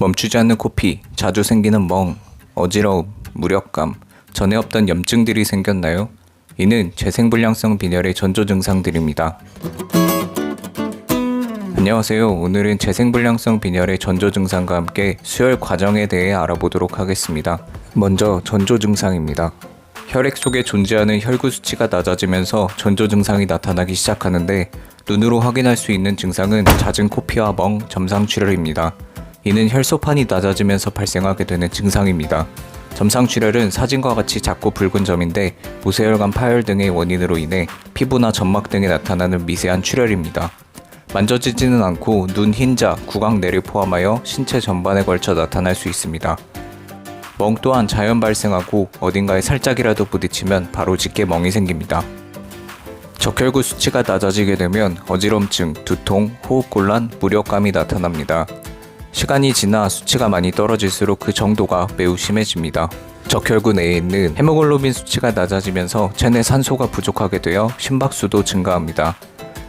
멈추지 않는 코피, 자주 생기는 멍, 어지러움, 무력감, 전에 없던 염증들이 생겼나요? 이는 재생불량성 빈혈의 전조 증상들입니다. 안녕하세요. 오늘은 재생불량성 빈혈의 전조 증상과 함께 수혈 과정에 대해 알아보도록 하겠습니다. 먼저 전조 증상입니다. 혈액 속에 존재하는 혈구 수치가 낮아지면서 전조 증상이 나타나기 시작하는데 눈으로 확인할 수 있는 증상은 잦은 코피와 멍, 점상출혈입니다. 이는 혈소판이 낮아지면서 발생하게 되는 증상입니다. 점상출혈은 사진과 같이 작고 붉은 점인데 모세혈관 파열 등의 원인으로 인해 피부나 점막 등에 나타나는 미세한 출혈입니다. 만져지지는 않고 눈 흰자, 구강내를 포함하여 신체 전반에 걸쳐 나타날 수 있습니다. 멍 또한 자연 발생하고 어딘가에 살짝이라도 부딪히면 바로 짙게 멍이 생깁니다. 적혈구 수치가 낮아지게 되면 어지럼증, 두통, 호흡곤란, 무력감이 나타납니다. 시간이 지나 수치가 많이 떨어질수록 그 정도가 매우 심해집니다. 적혈구 내에 있는 헤모글로빈 수치가 낮아지면서 체내 산소가 부족하게 되어 심박수도 증가합니다.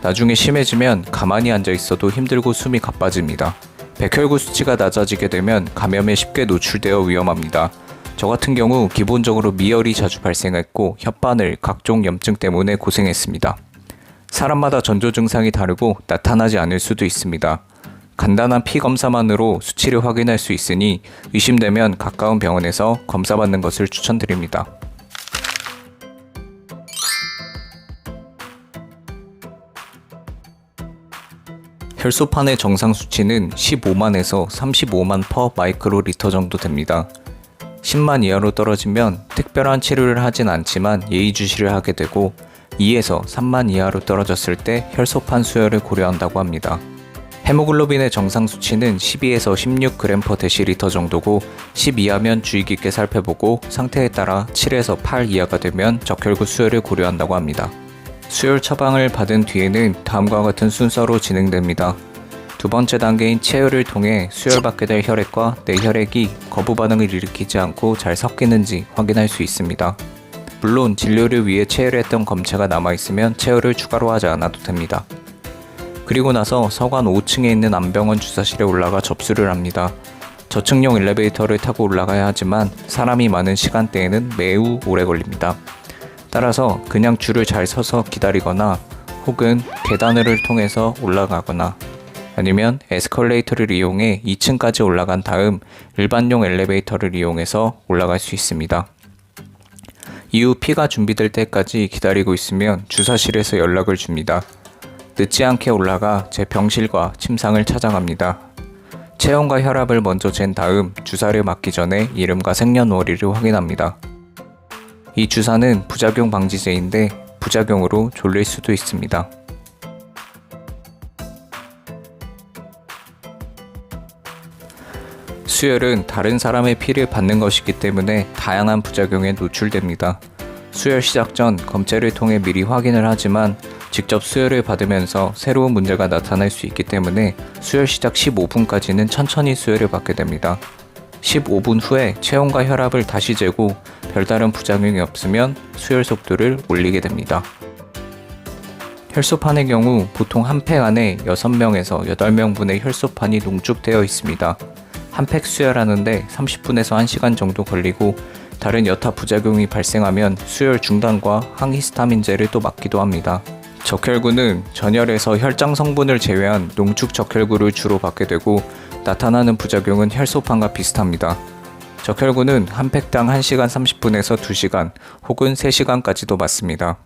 나중에 심해지면 가만히 앉아 있어도 힘들고 숨이 가빠집니다. 백혈구 수치가 낮아지게 되면 감염에 쉽게 노출되어 위험합니다. 저 같은 경우 기본적으로 미열이 자주 발생했고 혓바늘, 각종 염증 때문에 고생했습니다. 사람마다 전조 증상이 다르고 나타나지 않을 수도 있습니다. 간단한 피 검사만으로 수치를 확인할 수 있으니 의심되면 가까운 병원에서 검사받는 것을 추천드립니다. 혈소판의 정상 수치는 15만에서 35만 퍼 마이크로리터 정도 됩니다. 10만 이하로 떨어지면 특별한 치료를 하진 않지만 예의주시를 하게 되고 2에서 3만 이하로 떨어졌을 때 혈소판 수혈을 고려한다고 합니다. 헤모글로빈의 정상 수치는 12에서 16g/dL 정도고 10 이하면 주의 깊게 살펴보고 상태에 따라 7에서 8 이하가 되면 적혈구 수혈을 고려한다고 합니다. 수혈 처방을 받은 뒤에는 다음과 같은 순서로 진행됩니다. 두 번째 단계인 체열을 통해 수혈받게 될 혈액과 내 혈액이 거부 반응을 일으키지 않고 잘 섞이는지 확인할 수 있습니다. 물론 진료를 위해 체열했던 검체가 남아있으면 체열을 추가로 하지 않아도 됩니다. 그리고 나서 서관 5층에 있는 안병원 주사실에 올라가 접수를 합니다. 저층용 엘리베이터를 타고 올라가야 하지만 사람이 많은 시간대에는 매우 오래 걸립니다. 따라서 그냥 줄을 잘 서서 기다리거나 혹은 계단을 통해서 올라가거나 아니면 에스컬레이터를 이용해 2층까지 올라간 다음 일반용 엘리베이터를 이용해서 올라갈 수 있습니다. 이후 피가 준비될 때까지 기다리고 있으면 주사실에서 연락을 줍니다. 늦지 않게 올라가 제 병실과 침상을 찾아갑니다. 체온과 혈압을 먼저 잰 다음 주사를 맞기 전에 이름과 생년월일을 확인합니다. 이 주사는 부작용 방지제인데 부작용으로 졸릴 수도 있습니다. 수혈은 다른 사람의 피를 받는 것이기 때문에 다양한 부작용에 노출됩니다. 수혈 시작 전 검체를 통해 미리 확인을 하지만 직접 수혈을 받으면서 새로운 문제가 나타날 수 있기 때문에 수혈 시작 15분까지는 천천히 수혈을 받게 됩니다. 15분 후에 체온과 혈압을 다시 재고 별다른 부작용이 없으면 수혈 속도를 올리게 됩니다. 혈소판의 경우 보통 한 팩 안에 6명에서 8명분의 혈소판이 농축되어 있습니다. 한 팩 수혈하는데 30분에서 1시간 정도 걸리고 다른 여타 부작용이 발생하면 수혈 중단과 항히스타민제를 또 맞기도 합니다. 적혈구는 전혈에서 혈장 성분을 제외한 농축 적혈구를 주로 받게 되고 나타나는 부작용은 혈소판과 비슷합니다. 적혈구는 한 팩당 1시간 30분에서 2시간 혹은 3시간까지도 맞습니다.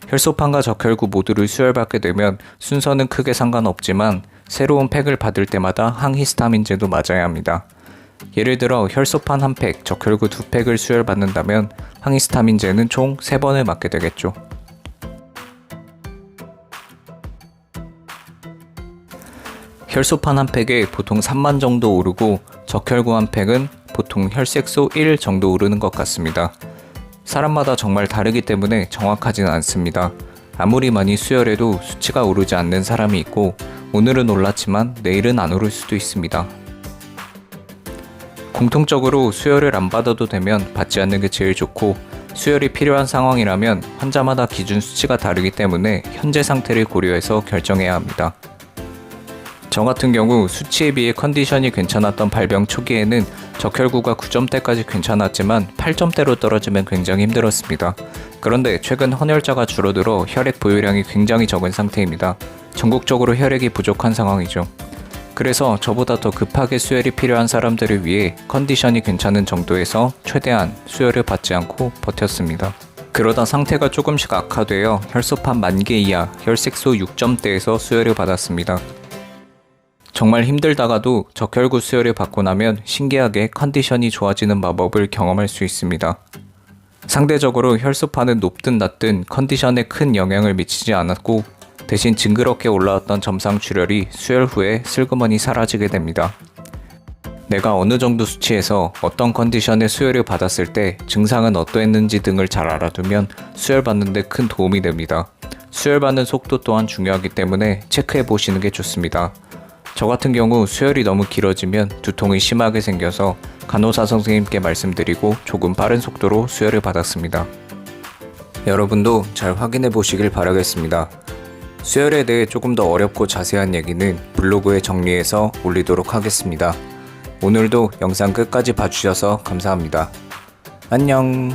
혈소판과 적혈구 모두를 수혈받게 되면 순서는 크게 상관없지만 새로운 팩을 받을 때마다 항히스타민제도 맞아야 합니다. 예를 들어 혈소판 1팩, 적혈구 2팩을 수혈받는다면 항히스타민제는 총 3번을 맞게 되겠죠. 혈소판 한 팩에 보통 3만 정도 오르고 적혈구 한 팩은 보통 혈색소 1 정도 오르는 것 같습니다. 사람마다 정말 다르기 때문에 정확하진 않습니다. 아무리 많이 수혈해도 수치가 오르지 않는 사람이 있고 오늘은 올랐지만 내일은 안 오를 수도 있습니다. 공통적으로 수혈을 안 받아도 되면 받지 않는 게 제일 좋고 수혈이 필요한 상황이라면 환자마다 기준 수치가 다르기 때문에 현재 상태를 고려해서 결정해야 합니다. 저 같은 경우 수치에 비해 컨디션이 괜찮았던 발병 초기에는 적혈구가 9점대까지 괜찮았지만 8점대로 떨어지면 굉장히 힘들었습니다. 그런데 최근 헌혈자가 줄어들어 혈액 보유량이 굉장히 적은 상태입니다. 전국적으로 혈액이 부족한 상황이죠. 그래서 저보다 더 급하게 수혈이 필요한 사람들을 위해 컨디션이 괜찮은 정도에서 최대한 수혈을 받지 않고 버텼습니다. 그러다 상태가 조금씩 악화되어 혈소판 10,000개 이하, 혈색소 6점대에서 수혈을 받았습니다. 정말 힘들다가도 적혈구 수혈을 받고 나면 신기하게 컨디션이 좋아지는 마법을 경험할 수 있습니다. 상대적으로 혈소판은 높든 낮든 컨디션에 큰 영향을 미치지 않았고 대신 징그럽게 올라왔던 점상 출혈이 수혈 후에 슬그머니 사라지게 됩니다. 내가 어느 정도 수치에서 어떤 컨디션의 수혈을 받았을 때 증상은 어떠했는지 등을 잘 알아두면 수혈받는 데 큰 도움이 됩니다. 수혈받는 속도 또한 중요하기 때문에 체크해 보시는 게 좋습니다. 저 같은 경우 수혈이 너무 길어지면 두통이 심하게 생겨서 간호사 선생님께 말씀드리고 조금 빠른 속도로 수혈을 받았습니다. 여러분도 잘 확인해 보시길 바라겠습니다. 수혈에 대해 조금 더 어렵고 자세한 얘기는 블로그에 정리해서 올리도록 하겠습니다. 오늘도 영상 끝까지 봐주셔서 감사합니다. 안녕.